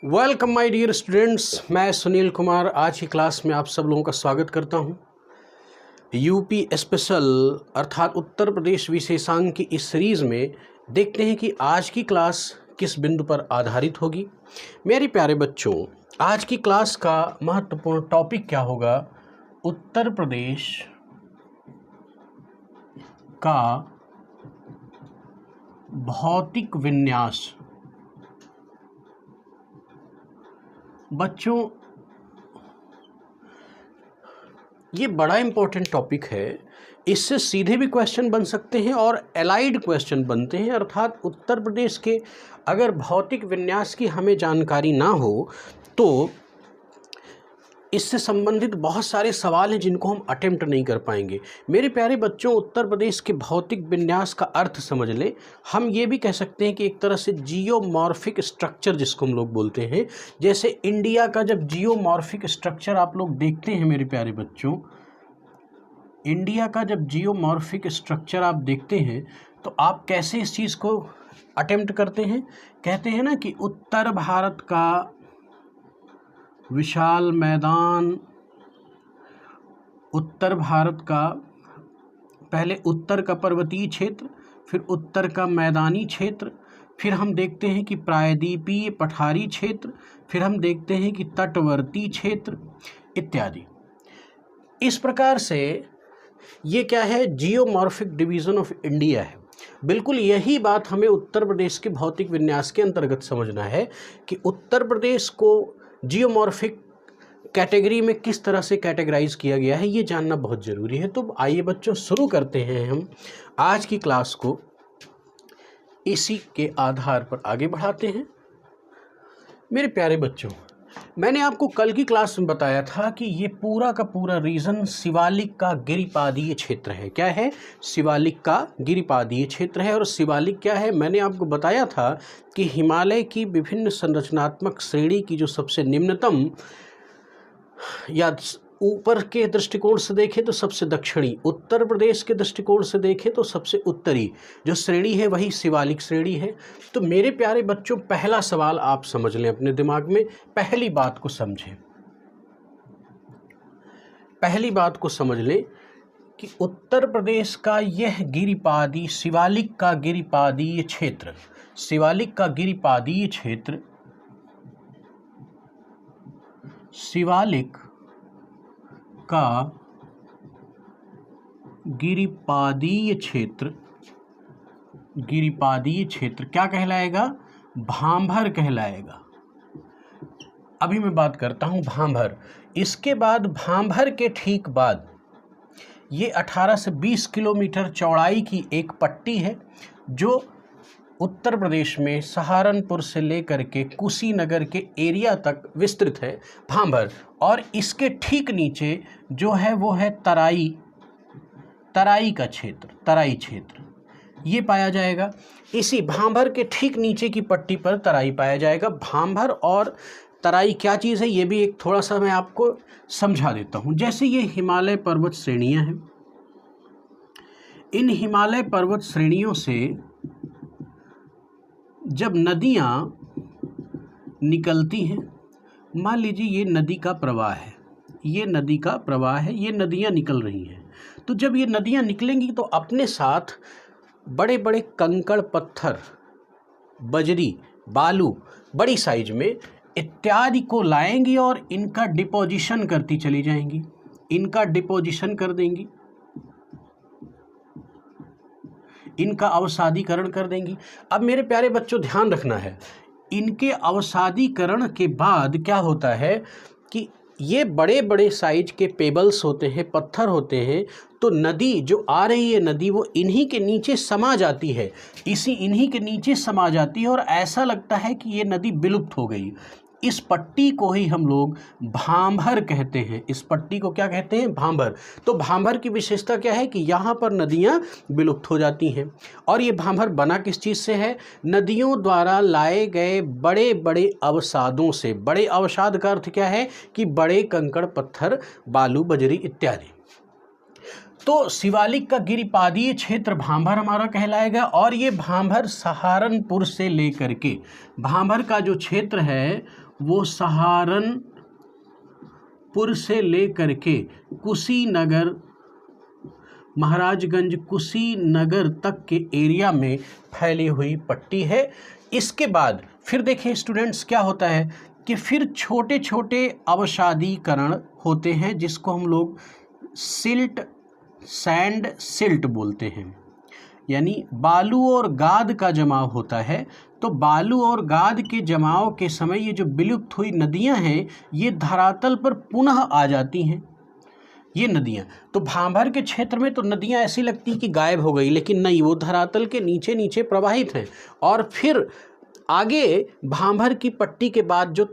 Welcome my dear students, मैं सुनील कुमार आज की क्लास में आप सब लोगों का स्वागत करता हूं। यूपी स्पेशल अर्थात उत्तर प्रदेश विशेषांक की इस सीरीज़ में देखते हैं कि आज की क्लास किस बिंदु पर आधारित होगी। मेरे प्यारे बच्चों, आज की क्लास का महत्वपूर्ण टॉपिक क्या होगा? उत्तर प्रदेश का भौतिक विन्यास। बच्चों, ये बड़ा इम्पोर्टेंट टॉपिक है। इससे सीधे भी क्वेश्चन बन सकते हैं और एलाइड क्वेश्चन बनते हैं। अर्थात उत्तर प्रदेश के अगर भौतिक विन्यास की हमें जानकारी ना हो तो इससे संबंधित बहुत सारे सवाल हैं जिनको हम अटेम्प्ट नहीं कर पाएंगे। मेरे प्यारे बच्चों, उत्तर प्रदेश के भौतिक विन्यास का अर्थ समझ लें। हम ये भी कह सकते हैं कि एक तरह से जियोमॉर्फिक स्ट्रक्चर जिसको हम लोग बोलते हैं, जैसे इंडिया का जब जियोमॉर्फिक स्ट्रक्चर आप लोग देखते हैं मेरे प्यारे बच्चों, इंडिया का जब जियोमॉर्फिक स्ट्रक्चर आप देखते हैं तो आप कैसे इस चीज़ को अटेम्प्ट करते हैं? कहते हैं ना कि उत्तर भारत का विशाल मैदान, उत्तर भारत का पहले उत्तर का पर्वतीय क्षेत्र, फिर उत्तर का मैदानी क्षेत्र, फिर हम देखते हैं कि प्रायद्वीपीय पठारी क्षेत्र, फिर हम देखते हैं कि तटवर्ती क्षेत्र इत्यादि। इस प्रकार से ये क्या है? जियोमॉर्फिक डिवीज़न ऑफ इंडिया है। बिल्कुल यही बात हमें उत्तर प्रदेश के भौतिक विन्यास के अंतर्गत समझना है कि उत्तर प्रदेश को जियोमॉर्फिक कैटेगरी में किस तरह से कैटेगराइज किया गया है, ये जानना बहुत ज़रूरी है। तो आइए बच्चों, शुरू करते हैं हम आज की क्लास को। इसी के आधार पर आगे बढ़ाते हैं। मेरे प्यारे बच्चों, मैंने आपको कल की क्लास में बताया था कि ये पूरा का पूरा रीजन शिवालिक का गिरिपादीय क्षेत्र है। क्या है? शिवालिक का गिरिपादीय क्षेत्र है। और शिवालिक क्या है? मैंने आपको बताया था कि हिमालय की विभिन्न संरचनात्मक श्रेणी की जो सबसे निम्नतम या ऊपर के दृष्टिकोण से देखें तो सबसे दक्षिणी, उत्तर प्रदेश के दृष्टिकोण से देखें तो सबसे उत्तरी जो श्रेणी है वही शिवालिक श्रेणी है। तो मेरे प्यारे बच्चों, पहला सवाल आप समझ लें अपने दिमाग में, पहली बात को समझें। पहली बात को समझ लें कि उत्तर प्रदेश का यह गिरिपादी शिवालिक का गिरिपादीय क्षेत्र, शिवालिक का गिरिपादीय क्षेत्र, शिवालिक का गिरिपादीय क्षेत्र, गिरिपादीय क्षेत्र क्या कहलाएगा? भांभर कहलाएगा। अभी मैं बात करता हूं भांभर। इसके बाद भांभर के ठीक बाद ये 18 से 20 किलोमीटर चौड़ाई की एक पट्टी है जो उत्तर प्रदेश में सहारनपुर से लेकर के कुशीनगर के एरिया तक विस्तृत है, भांभर। और इसके ठीक नीचे जो है वो है तराई, तराई का क्षेत्र, तराई क्षेत्र ये पाया जाएगा। इसी भांभर के ठीक नीचे की पट्टी पर तराई पाया जाएगा। भांभर और तराई क्या चीज़ है ये भी एक थोड़ा सा मैं आपको समझा देता हूँ। जैसे ये हिमालय पर्वत श्रेणियाँ हैं, इन हिमालय पर्वत श्रेणियों से जब नदियाँ निकलती हैं, मान लीजिए ये नदी का प्रवाह है, ये नदी का प्रवाह है, ये नदियाँ निकल रही हैं। तो जब ये नदियाँ निकलेंगी तो अपने साथ बड़े बड़े कंकड़ पत्थर, बजरी, बालू, बड़ी साइज में इत्यादि को लाएंगी और इनका डिपोजिशन करती चली जाएंगी, इनका डिपोजिशन कर देंगी, इनका अवसादीकरण कर देंगी। अब मेरे प्यारे बच्चों ध्यान रखना है, इनके अवसादीकरण के बाद क्या होता है कि ये बड़े बड़े साइज के पेबल्स होते हैं, पत्थर होते हैं। तो नदी जो आ रही है, नदी वो इन्हीं के नीचे समा जाती है, इन्हीं के नीचे समा जाती है और ऐसा लगता है कि ये नदी विलुप्त हो गई। इस पट्टी को ही हम लोग भांभर कहते हैं। इस पट्टी को क्या कहते हैं? भांभर। तो भांभर की विशेषता क्या है कि यहाँ पर नदियाँ विलुप्त हो जाती हैं। और ये भांभर बना किस चीज़ से है? नदियों द्वारा लाए गए बड़े बड़े अवसादों से। बड़े अवसाद का अर्थ क्या है कि बड़े कंकड़ पत्थर, बालू, बजरी इत्यादि। तो शिवालिक का गिरिपादीय क्षेत्र भांभर हमारा कहलाएगा। और ये भांभर सहारनपुर से लेकर के, भांभर का जो क्षेत्र है वो सहारनपुर से लेकर के कुशीनगर, महाराजगंज, कुशीनगर तक के एरिया में फैली हुई पट्टी है। इसके बाद फिर देखिए स्टूडेंट्स क्या होता है कि फिर छोटे छोटे अवसादीकरण होते हैं जिसको हम लोग सिल्ट, सैंड सिल्ट बोलते हैं, यानी बालू और गाद का जमाव होता है। तो बालू और गाद के जमाव के समय ये जो विलुप्त हुई नदियां हैं ये धरातल पर पुनः आ जाती हैं, ये नदियां। तो भांभर के क्षेत्र में तो नदियां ऐसी लगती कि गायब हो गई, लेकिन नहीं, वो धरातल के नीचे नीचे प्रवाहित हैं। और फिर आगे भांभर की पट्टी के बाद जो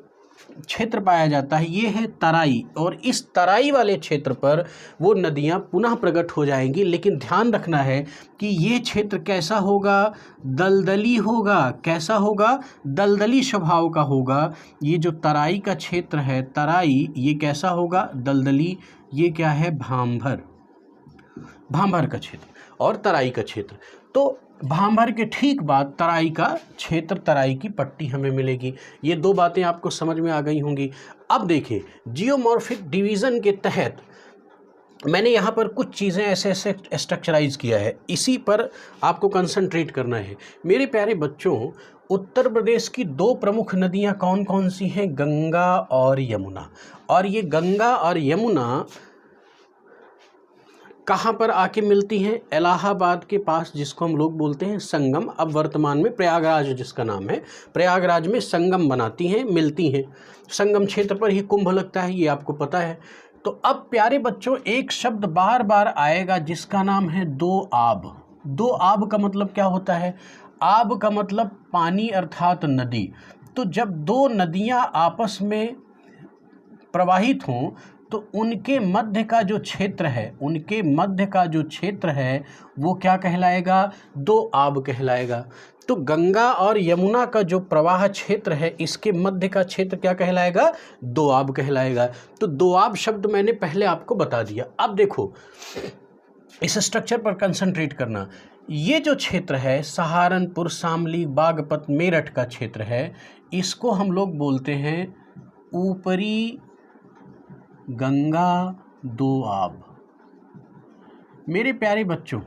क्षेत्र पाया जाता है ये है तराई, और इस तराई वाले क्षेत्र पर वो नदियां पुनः प्रकट हो जाएंगी। लेकिन ध्यान रखना है कि ये क्षेत्र कैसा होगा, दलदली होगा। कैसा होगा? दलदली स्वभाव का होगा। ये जो तराई का क्षेत्र है, तराई, ये कैसा होगा? दलदली। ये क्या है? भांभर, भांभर का क्षेत्र और तराई का क्षेत्र। तो भांभर के ठीक बाद तराई का क्षेत्र, तराई की पट्टी हमें मिलेगी। ये दो बातें आपको समझ में आ गई होंगी। अब देखें जियोमॉर्फिक डिवीज़न के तहत मैंने यहाँ पर कुछ चीज़ें ऐसे ऐसे स्ट्रक्चराइज किया है, इसी पर आपको कंसंट्रेट करना है। मेरे प्यारे बच्चों, उत्तर प्रदेश की दो प्रमुख नदियाँ कौन कौन सी हैं? गंगा और यमुना। और ये गंगा और यमुना कहाँ पर आके मिलती हैं? इलाहाबाद के पास, जिसको हम लोग बोलते हैं संगम। अब वर्तमान में प्रयागराज जिसका नाम है, प्रयागराज में संगम बनाती हैं, मिलती हैं। संगम क्षेत्र पर ही कुंभ लगता है, ये आपको पता है। तो अब प्यारे बच्चों एक शब्द बार बार आएगा जिसका नाम है दो आब। दो आब का मतलब क्या होता है? आब का मतलब पानी अर्थात नदी। तो जब दो नदियाँ आपस में प्रवाहित हों तो उनके मध्य का जो क्षेत्र है, उनके मध्य का जो क्षेत्र है वो क्या कहलाएगा? दो आब कहलाएगा। तो गंगा और यमुना का जो प्रवाह क्षेत्र है इसके मध्य का क्षेत्र क्या कहलाएगा? दो आब कहलाएगा। तो दो आब शब्द मैंने पहले आपको बता दिया। अब देखो इस स्ट्रक्चर पर कंसंट्रेट करना। ये जो क्षेत्र है सहारनपुर, शामली, बागपत, मेरठ का क्षेत्र है, इसको हम लोग बोलते हैं ऊपरी गंगा दो आब। मेरे प्यारे बच्चों,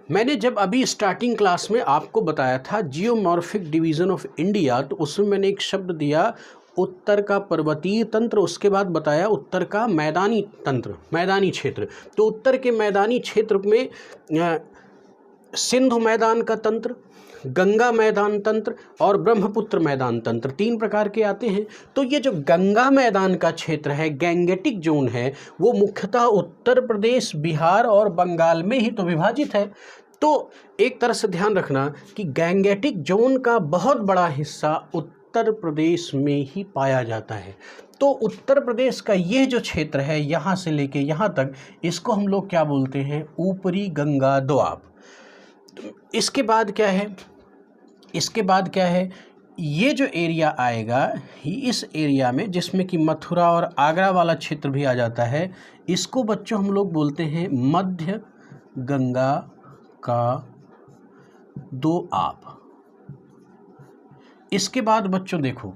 मैंने जब अभी स्टार्टिंग क्लास में आपको बताया था जियोमॉर्फिक डिवीज़न ऑफ इंडिया, तो उसमें मैंने एक शब्द दिया उत्तर का पर्वतीय तंत्र, उसके बाद बताया उत्तर का मैदानी तंत्र, मैदानी क्षेत्र। तो उत्तर के मैदानी क्षेत्र में सिंधु मैदान का तंत्र, गंगा मैदान तंत्र और ब्रह्मपुत्र मैदान तंत्र, तीन प्रकार के आते हैं। तो ये जो गंगा मैदान का क्षेत्र है, गैंगेटिक जोन है, वो मुख्यतः उत्तर प्रदेश, बिहार और बंगाल में ही तो विभाजित है। तो एक तरह से ध्यान रखना कि गैंगेटिक जोन का बहुत बड़ा हिस्सा उत्तर प्रदेश में ही पाया जाता है। तो उत्तर प्रदेश का यह जो क्षेत्र है यहाँ से लेके यहाँ तक, इसको हम लोग क्या बोलते हैं? ऊपरी गंगा दोआब। इसके बाद क्या है? इसके बाद क्या है? ये जो एरिया आएगा, इस एरिया में जिसमें कि मथुरा और आगरा वाला क्षेत्र भी आ जाता है, इसको बच्चों हम लोग बोलते हैं मध्य गंगा का दो आब। इसके बाद बच्चों देखो,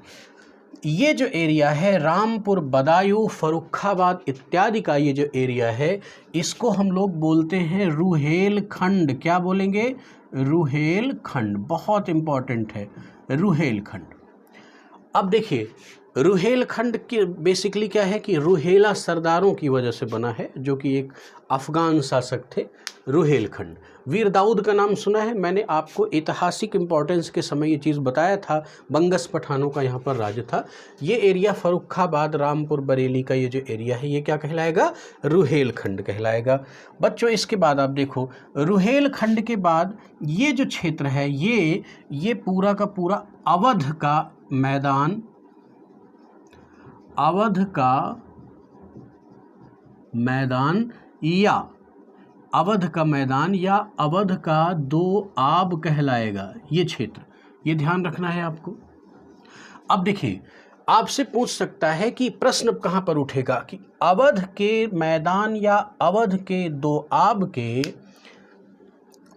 ये जो एरिया है रामपुर, बदायूं, फर्रुखाबाद इत्यादि का ये जो एरिया है, इसको हम लोग बोलते हैं रुहेलखंड। क्या बोलेंगे? रुहेलखंड। बहुत इम्पॉर्टेंट है रुहेलखंड। अब देखिए रुहेलखंड की बेसिकली क्या है कि रुहेला सरदारों की वजह से बना है, जो कि एक अफगान शासक थे। रुहेलखंड, वीर दाऊद का नाम सुना है? मैंने आपको ऐतिहासिक इम्पोर्टेंस के समय ये चीज़ बताया था, बंगस पठानों का यहाँ पर राज था। ये एरिया फर्रुखाबाद, रामपुर, बरेली का ये जो एरिया है ये क्या कहलाएगा? रुहेलखंड कहलाएगा। बच्चों इसके बाद आप देखो, रुहेलखंड के बाद ये जो क्षेत्र है ये पूरा का पूरा अवध का मैदान, अवध का मैदान या अवध का मैदान या अवध का दो आब कहलाएगा ये क्षेत्र। ये ध्यान रखना है आपको। अब देखिए आपसे पूछ सकता है कि प्रश्न कहाँ पर उठेगा कि अवध के मैदान या अवध के दोआब के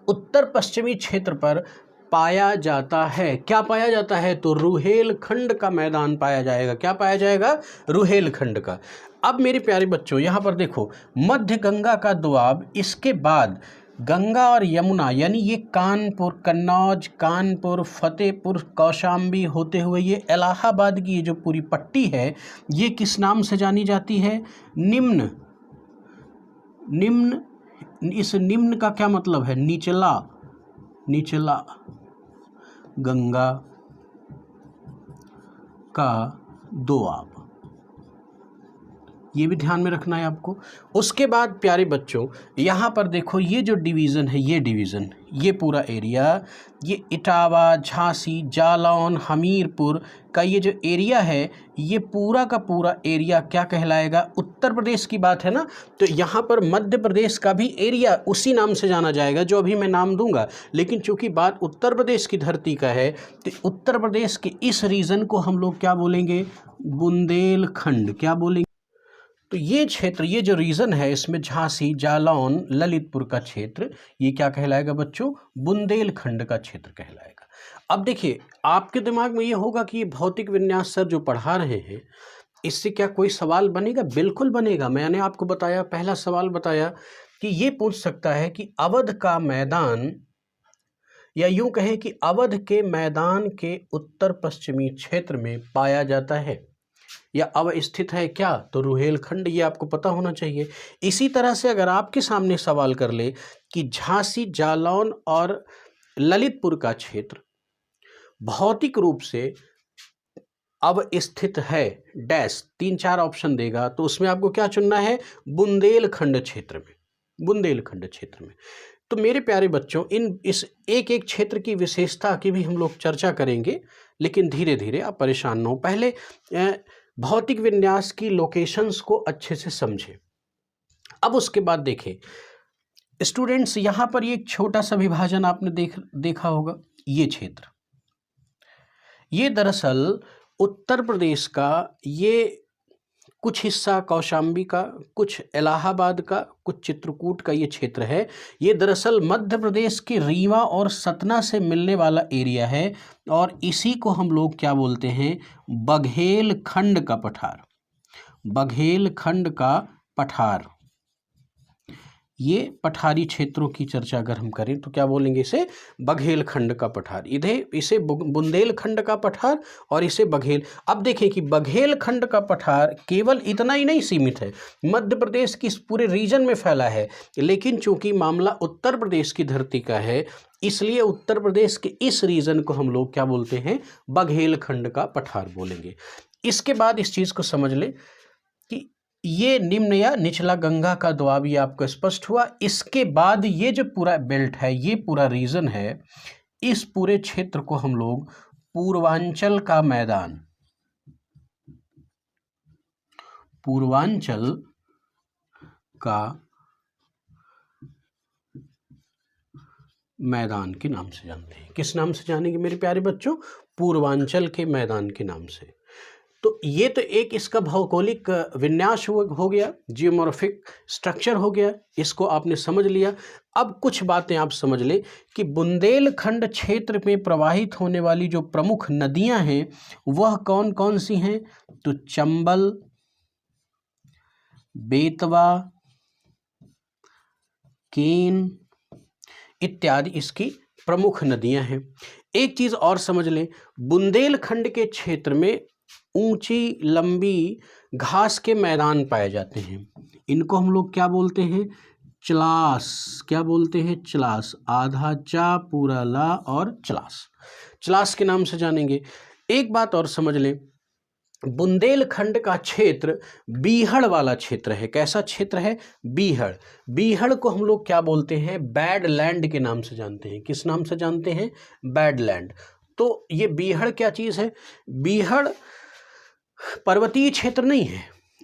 उत्तर पश्चिमी क्षेत्र पर पाया जाता है। क्या पाया जाता है? तो रुहेलखंड का मैदान पाया जाएगा। क्या पाया जाएगा? रुहेलखंड का। अब मेरे प्यारे बच्चों यहाँ पर देखो, मध्य गंगा का दोआब, इसके बाद गंगा और यमुना यानी ये कानपुर, कन्नौज, कानपुर, फतेहपुर, कौशाम्बी होते हुए ये इलाहाबाद की ये जो पूरी पट्टी है ये किस नाम से जानी जाती है? निम्न। निम्न, इस निम्न का क्या मतलब है? निचला, निचला गंगा का दोआब, ये भी ध्यान में रखना है आपको। उसके बाद प्यारे बच्चों यहाँ पर देखो, ये जो डिवीज़न है, ये डिवीज़न, ये पूरा एरिया, ये इटावा, झांसी, जालौन, हमीरपुर का ये जो एरिया है, ये पूरा का पूरा एरिया क्या कहलाएगा? उत्तर प्रदेश की बात है ना, तो यहाँ पर मध्य प्रदेश का भी एरिया उसी नाम से जाना जाएगा जो अभी मैं नाम दूंगा। लेकिन चूंकि बात उत्तर प्रदेश की धरती का है तो उत्तर प्रदेश के इस रीजन को हम लोग क्या बोलेंगे? बुंदेलखंड। क्या बोलेंगे? तो ये क्षेत्र, ये जो रीजन है, इसमें झांसी, जालौन, ललितपुर का क्षेत्र, ये क्या कहलाएगा बच्चों? बुंदेलखंड का क्षेत्र कहलाएगा। अब देखिए, आपके दिमाग में ये होगा कि ये भौतिक विन्यास सर जो पढ़ा रहे हैं, इससे क्या कोई सवाल बनेगा? बिल्कुल बनेगा। मैंने आपको बताया, पहला सवाल बताया कि ये पूछ सकता है कि अवध का मैदान, या यूं कहें कि अवध के मैदान के उत्तर पश्चिमी क्षेत्र में पाया जाता है या अवस्थित है क्या? तो रुहेलखंड, ये आपको पता होना चाहिए। इसी तरह से अगर आपके सामने सवाल कर ले कि झांसी, जालौन और ललितपुर का क्षेत्र भौतिक रूप से अवस्थित है डैश, 3-4 ऑप्शन देगा, तो उसमें आपको क्या चुनना है? बुंदेलखंड क्षेत्र में, बुंदेलखंड क्षेत्र में। तो मेरे प्यारे बच्चों, इस एक एक क्षेत्र की विशेषता की भी हम लोग चर्चा करेंगे, लेकिन धीरे धीरे, आप परेशान न हो। पहले भौतिक विन्यास की लोकेशंस को अच्छे से समझें। अब उसके बाद देखें स्टूडेंट्स, यहाँ पर ये एक छोटा सा विभाजन आपने देखा होगा। ये क्षेत्र, ये दरअसल उत्तर प्रदेश का ये कुछ हिस्सा कौशाम्बी का, कुछ इलाहाबाद का, कुछ चित्रकूट का ये क्षेत्र है। ये दरअसल मध्य प्रदेश के रीवा और सतना से मिलने वाला एरिया है और इसी को हम लोग क्या बोलते हैं? बघेलखंड का पठार। बघेलखंड का पठार, ये पठारी क्षेत्रों की चर्चा अगर हम करें तो क्या बोलेंगे? इसे बघेलखंड का पठार। इसे बुंदेलखंड का पठार और इसे बघेल। अब देखें कि बघेलखंड का पठार केवल इतना ही नहीं सीमित है, मध्य प्रदेश की इस पूरे रीजन में फैला है, लेकिन चूंकि मामला उत्तर प्रदेश की धरती का है, इसलिए उत्तर प्रदेश के इस रीजन को हम लोग क्या बोलते हैं? बघेलखंड का पठार बोलेंगे। इसके बाद इस चीज़ को समझ लें कि ये निम्न या निचला गंगा का दोआब, ये आपको स्पष्ट हुआ। इसके बाद ये जो पूरा बेल्ट है, ये पूरा रीजन है, इस पूरे क्षेत्र को हम लोग पूर्वांचल का मैदान, पूर्वांचल का मैदान के नाम से जानते हैं। किस नाम से जानेंगे मेरे प्यारे बच्चों? पूर्वांचल के मैदान के नाम से। तो ये तो एक इसका भौगोलिक विन्यास हो गया, जियोमॉर्फिक स्ट्रक्चर हो गया, इसको आपने समझ लिया। अब कुछ बातें आप समझ ले कि बुंदेलखंड क्षेत्र में प्रवाहित होने वाली जो प्रमुख नदियां हैं वह कौन कौन सी हैं? तो चंबल, बेतवा, केन इत्यादि इसकी प्रमुख नदियां हैं। एक चीज और समझ लें, बुंदेलखंड के क्षेत्र में ऊंची लंबी घास के मैदान पाए जाते हैं। इनको हम लोग क्या बोलते हैं? चलास। क्या बोलते हैं? चलास। आधा चा पूरा ला और चलास, चलास के नाम से जानेंगे। एक बात और समझ लें, बुंदेलखंड का क्षेत्र बीहड़ वाला क्षेत्र है। कैसा क्षेत्र है? बीहड़। बीहड़ को हम लोग क्या बोलते हैं? बैडलैंड के नाम से जानते हैं। किस नाम से जानते हैं? बैडलैंड। तो ये बीहड़ क्या चीज़ है? बीहड़ पर्वतीय क्षेत्र नहीं है,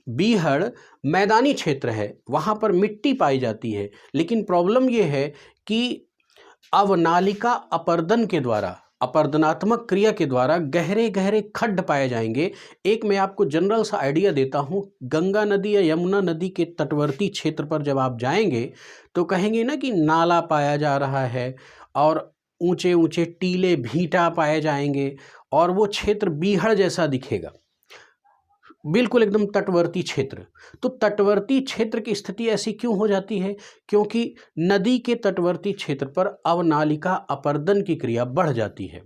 बीहड़ मैदानी क्षेत्र है, वहाँ पर मिट्टी पाई जाती है। लेकिन प्रॉब्लम ये है कि अवनालिका अपर्दन के द्वारा अपरदनात्मक क्रिया के द्वारा गहरे गहरे खड्ड पाए जाएंगे। एक मैं आपको जनरल सा आइडिया देता हूँ, गंगा नदी या यमुना नदी के तटवर्ती क्षेत्र पर जब आप जाएंगे तो कहेंगे ना कि नाला पाया जा रहा है और ऊंचे ऊंचे टीले भीटा पाए जाएंगे और वो क्षेत्र बीहड़ जैसा दिखेगा, बिल्कुल एकदम तटवर्ती क्षेत्र। तो तटवर्ती क्षेत्र की स्थिति ऐसी क्यों हो जाती है? क्योंकि नदी के तटवर्ती क्षेत्र पर अवनालिका अपरदन की क्रिया बढ़ जाती है।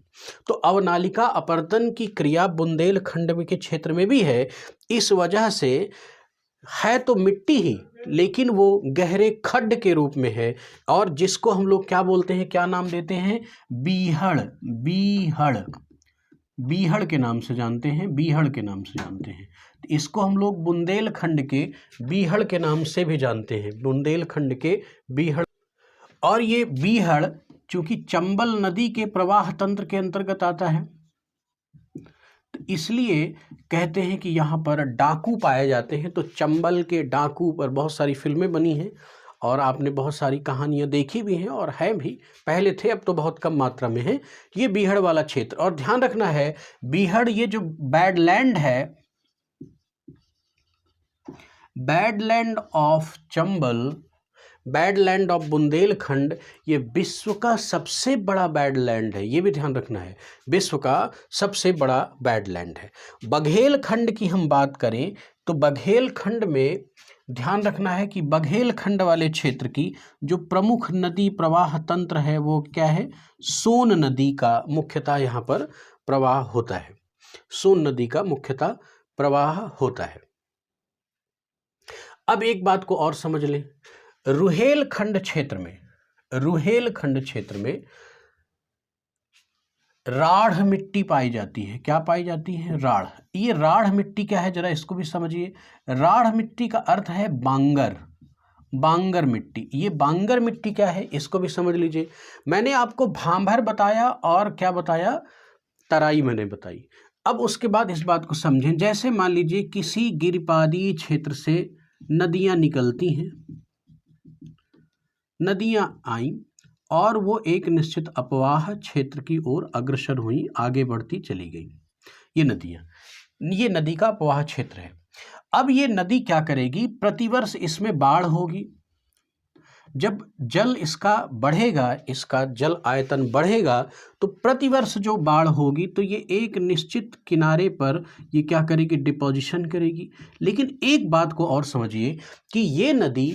तो अवनालिका अपरदन की क्रिया बुंदेलखंड के क्षेत्र में भी है। इस वजह से है तो मिट्टी ही, लेकिन वो गहरे खड्ड के रूप में है और जिसको हम लोग क्या बोलते हैं, क्या नाम देते हैं? बीहड़। बीहड़, बीहड़ के नाम से जानते हैं, बीहड़ के नाम से जानते हैं। तो इसको हम लोग बुंदेलखंड के बीहड़ के नाम से भी जानते हैं, बुंदेलखंड के बीहड़। और ये बीहड़ चूंकि चंबल नदी के प्रवाह तंत्र के अंतर्गत आता है, तो इसलिए कहते हैं कि यहाँ पर डाकू पाए जाते हैं। तो चंबल के डाकू पर बहुत सारी फिल्में बनी हैं और आपने बहुत सारी कहानियाँ देखी भी हैं और है भी, पहले थे अब तो बहुत कम मात्रा में है। ये बीहड़ वाला क्षेत्र, और ध्यान रखना है बीहड़ ये जो बैडलैंड है, badland of Chambal, badland of Bundelkhand, ये विश्व का सबसे बड़ा बैडलैंड है। ये भी ध्यान रखना है, विश्व का सबसे बड़ा बैडलैंड है। बघेलखंड की हम बात करें तो बघेलखंड में ध्यान रखना है कि बघेलखंड वाले क्षेत्र की जो प्रमुख नदी प्रवाह तंत्र है वो क्या है? सोन नदी का मुख्यतः यहाँ पर प्रवाह होता है, सोन नदी का मुख्यतः प्रवाह होता है। अब एक बात को और समझ लें, रुहेलखंड क्षेत्र में, रुहेलखंड क्षेत्र में राढ़ मिट्टी पाई जाती है। क्या पाई जाती है? राढ़। ये राढ़ मिट्टी क्या है, जरा इसको भी समझिए। राढ़ मिट्टी का अर्थ है बांगर, बांगर मिट्टी। ये बांगर मिट्टी क्या है इसको भी समझ लीजिए। मैंने आपको भांभर बताया और क्या बताया? तराई मैंने बताई। अब उसके बाद इस बात को समझें, जैसे मान लीजिए किसी गिरिपादी क्षेत्र से नदियां निकलती हैं, नदियां आई और वो एक निश्चित अपवाह क्षेत्र की ओर अग्रसर हुई, आगे बढ़ती चली गई। ये नदियां, ये नदी का अपवाह क्षेत्र है। अब ये नदी क्या करेगी? प्रतिवर्ष इसमें बाढ़ होगी। जब जल इसका बढ़ेगा, इसका जल आयतन बढ़ेगा, तो प्रतिवर्ष जो बाढ़ होगी तो ये एक निश्चित किनारे पर ये क्या करेगी? डिपोजिशन करेगी। लेकिन एक बात को और समझिए कि ये नदी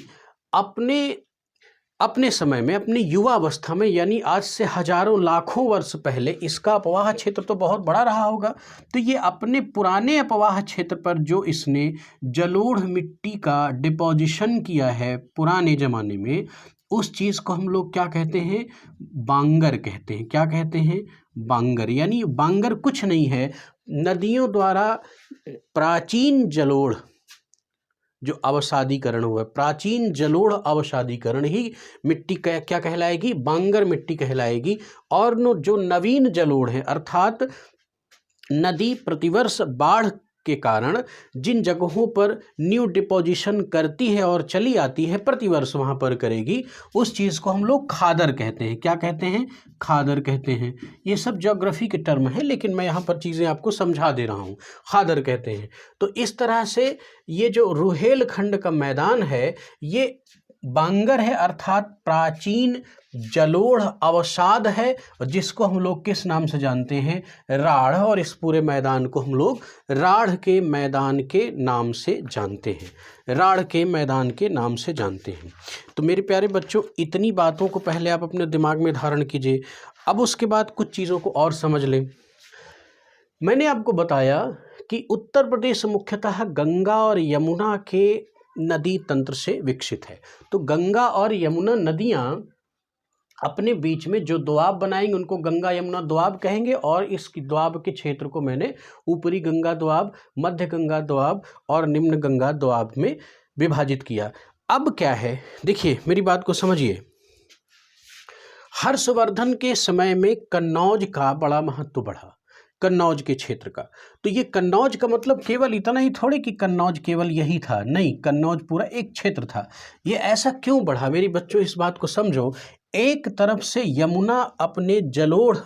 अपने समय में, अपनी युवा अवस्था में, यानी आज से हजारों लाखों वर्ष पहले, इसका अपवाह क्षेत्र तो बहुत बड़ा रहा होगा। तो ये अपने पुराने अपवाह क्षेत्र पर जो इसने जलोढ़ मिट्टी का डिपोजिशन किया है पुराने ज़माने में, उस चीज़ को हम लोग क्या कहते हैं? बांगर कहते हैं। क्या कहते हैं? बांगर। यानी बांगर कुछ नहीं है, नदियों द्वारा प्राचीन जलोढ़ जो अवसादीकरण हुआ, प्राचीन जलोढ़ अवसादीकरण ही मिट्टी क्या कहलाएगी? बांगर मिट्टी कहलाएगी। और जो नवीन जलोढ़ है, अर्थात नदी प्रतिवर्ष बाढ़ के कारण जिन जगहों पर न्यू डिपोजिशन करती है और चली आती है, प्रतिवर्ष वहाँ पर करेगी, उस चीज़ को हम लोग खादर कहते हैं। क्या कहते हैं? खादर कहते हैं। ये सब ज्योग्राफी के टर्म है, लेकिन मैं यहाँ पर चीज़ें आपको समझा दे रहा हूँ। खादर कहते हैं। तो इस तरह से ये जो रुहेलखंड का मैदान है ये बांगर है, अर्थात प्राचीन जलोढ़ अवसाद है, जिसको हम लोग किस नाम से जानते हैं? राढ़। और इस पूरे मैदान को हम लोग राढ़ के मैदान के नाम से जानते हैं, राढ़ के मैदान के नाम से जानते हैं। तो मेरे प्यारे बच्चों, इतनी बातों को पहले आप अपने दिमाग में धारण कीजिए। अब उसके बाद कुछ चीज़ों को और समझ लें। मैंने आपको बताया कि उत्तर प्रदेश मुख्यतः गंगा और यमुना के नदी तंत्र से विकसित है। तो गंगा और यमुना नदियाँ अपने बीच में जो दोआब बनाएंगे उनको गंगा यमुना दोआब कहेंगे, और इस दोआब के क्षेत्र को मैंने ऊपरी गंगा दोआब, मध्य गंगा दोआब और निम्न गंगा दोआब में विभाजित किया। अब क्या है, देखिए मेरी बात को समझिए। हर्षवर्धन के समय में कन्नौज का बड़ा महत्व बढ़ा, कन्नौज के क्षेत्र का। तो ये कन्नौज का मतलब केवल इतना ही थोड़े कि कन्नौज केवल यही था, नहीं, कन्नौज पूरा एक क्षेत्र था। ये ऐसा क्यों बढ़ा? मेरी बच्चों इस बात को समझो। एक तरफ से यमुना अपने जलोढ़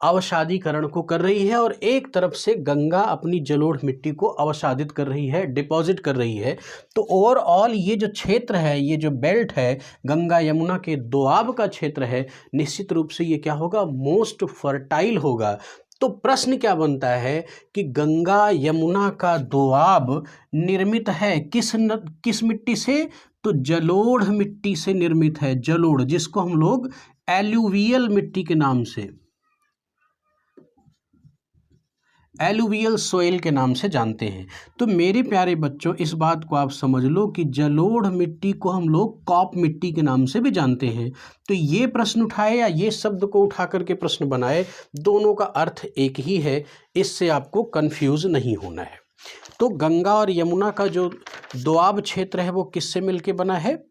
अवसादीकरण को कर रही है और एक तरफ से गंगा अपनी जलोढ़ मिट्टी को अवसादित कर रही है, डिपॉजिट कर रही है। तो ओवरऑल ये जो क्षेत्र है, ये जो बेल्ट है, गंगा यमुना के दोआब का क्षेत्र है, निश्चित रूप से ये क्या होगा, मोस्ट फर्टाइल होगा। तो प्रश्न क्या बनता है कि गंगा यमुना का दोआब निर्मित है किस मिट्टी से, तो जलोढ़ मिट्टी से निर्मित है। जलोढ़, जिसको हम लोग एलुवियल मिट्टी के नाम से, एलुवियल सोइल के नाम से जानते हैं। तो मेरे प्यारे बच्चों, इस बात को आप समझ लो कि जलोढ़ मिट्टी को हम लोग कॉप मिट्टी के नाम से भी जानते हैं। तो ये प्रश्न उठाए या ये शब्द को उठा करके प्रश्न बनाए, दोनों का अर्थ एक ही है, इससे आपको कंफ्यूज नहीं होना है। तो गंगा और यमुना का जो दोआब क्षेत्र है वो किससे मिलके बना है।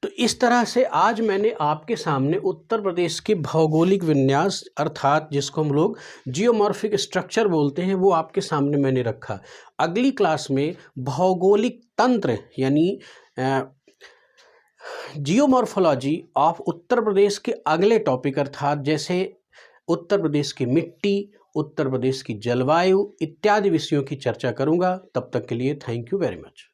तो इस तरह से आज मैंने आपके सामने उत्तर प्रदेश के भौगोलिक विन्यास, अर्थात जिसको हम लोग जियोमॉर्फिक स्ट्रक्चर बोलते हैं, वो आपके सामने मैंने रखा। अगली क्लास में भौगोलिक तंत्र यानी जियोमॉर्फोलॉजी ऑफ उत्तर प्रदेश के अगले टॉपिक, अर्थात जैसे उत्तर प्रदेश की मिट्टी, उत्तर प्रदेश की जलवायु इत्यादि विषयों की चर्चा करूंगा। तब तक के लिए थैंक यू वेरी मच।